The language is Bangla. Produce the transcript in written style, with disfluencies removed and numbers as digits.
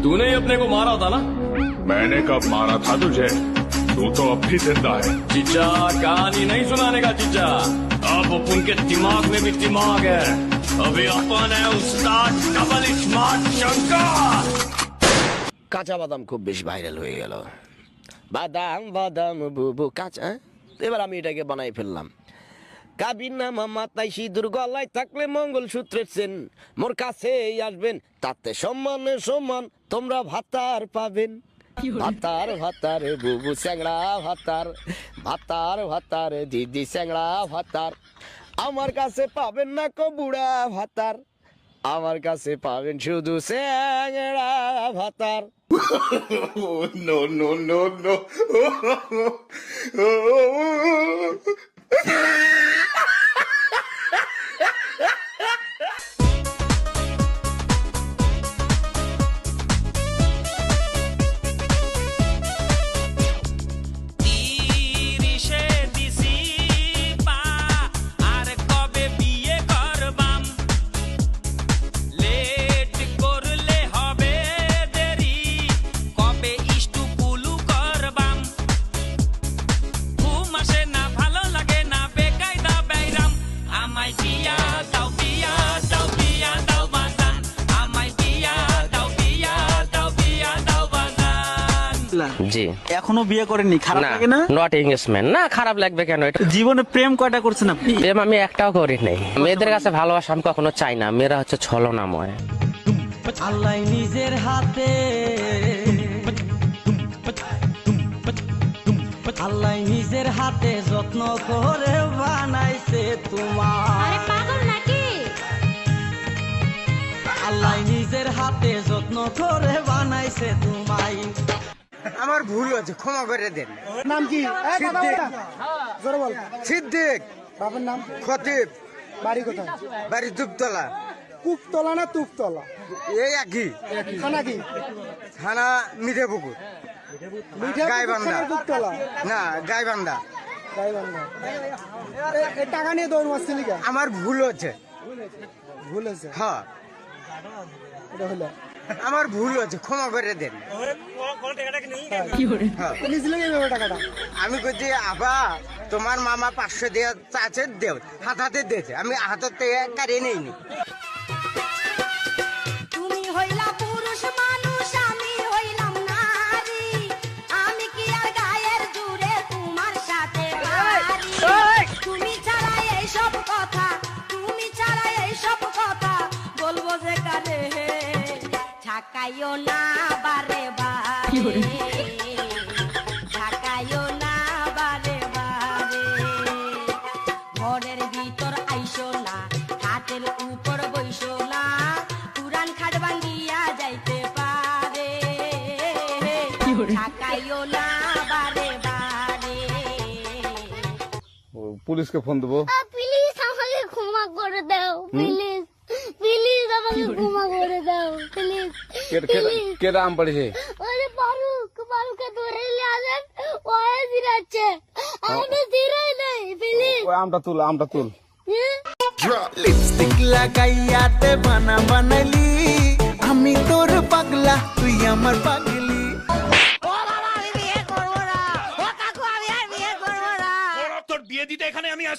तूने ही अपने को मारा था ना? मैंने कब मारा था तुझे? तू तो अब भी जिंदा है। चिचा कहानी नहीं सुनाने का चिचा, अब उनके दिमाग में भी दिमाग है। अभी अपन है उस्ताद डबल स्मार्ट शंकर। কাঁচা বাদাম খুব বেশি ভাইরাল হয়ে গেল। বাদাম বাদাম বুবু কাঁচা, এবার আমি এটাকে বানাই ফেললাম। কাবির নামা মাথায় সিঁদুর গলায় থাকলে মঙ্গল সূত্রের চেন মোর কাছেই আসবেন, তাতে সম্মানে সম্মান তোমরা ভাতার পাবেন। ভাতার ভাতার বুবু স্যাংড়া ভাতার, ভাতার ভাতার দিদি স্যাংড়া ভাতার, আমার কাছে পাবেন না কো বুড়া ভাতার, আমার কাছে পাবেন শুধু স্যাংড়া ভাতার। नो नो नो नो জি এখনো বিয়ে করেননি, খারাপ লাগে না? নট এঙ্গেজমেন্ট না, খারাপ লাগবে কেন? এটা জীবনে প্রেম কয়টা করছেন আপনি? প্রেম আমি একটাও করি নাই। মেয়েদের কাছে ভালোবাসা আমি কখনো চাই না, মেয়েরা হচ্ছে ছলনাময়। আল্লাহ নিজের হাতে, আল্লাহ নিজের হাতে যত্ন করে বানাইছে তোমার। আল্লাহ নিজের হাতে যত্ন করে বানাইছে তোমায়। আমার ভুল হয়েছে, ক্ষমা করে দেন। নাম কি? সিদ্দিক। বাবার নাম? খতিব। বাড়ি কোথায়? বাড়ি দুপতলা। কুকতলা না তুকতলা? এই একই। থানা কি? থানা মিঠেপুকুর। গাইবান্ধা। কুকতলা না, গাইবান্ধা। গাইবান্ধা। এই টাকা নিয়ে দৌড় মারছিলি কেন? আমার ভুল হচ্ছে। ভুল হয়েছে? হ্যাঁ, এটা হলো আমার ভুল হচ্ছে, ক্ষমা করে দেন। হ্যাঁ। নিয়েছিল কিভাবে টাকাটা? আমি কইছি আবা তোমার মামা 500 দিয়ে চাচের দেও, হাতে দিয়েছে, আমি হাতের থেকে কারিয়ে নেইনি। তুমি হইলা পুরুষ মানুষ, আমি হইলাম নারী, আমি কি আর গায়ের জুড়ে তোমার সাথে পারি? তুমি ছাড়া এইসব কথা, তুমি ছাড়া এইসব কথা বলবো যে কারে, ঝাকাইও না বারে বারে, ঝাকাইও না বারে বারে, ঘরের ভিতর আইসো না, খাটের উপর বইসো না, পুরান খাট ভাঙ্গিয়া যাইতে পারে, ঝাকাইও না বারে বারে। পুলিশকে ফোন দেবো। প্লিজ আমাকে ক্ষমা করে দাও, প্লিজ প্লিজ আমাকে ক্ষমা করে দাও, প্লিজ। কে আম পড়েছে? ওরে বারুকে ধরে নিয়ে আসেন, ও জিরাচ্ছে, আমি জিরাই নাই, প্লিজ। ওই আমটা তুল। লিপস্টিক লাগাইয়াতে বানা বানালি, আমি তোর পাগলা তুই আমার পাগলি। ও বাবা আমি বিয়ে করবো না, ও কাকু আমি আর বিয়ে করবো না। তোর বিয়ে দিতে এখানে আমি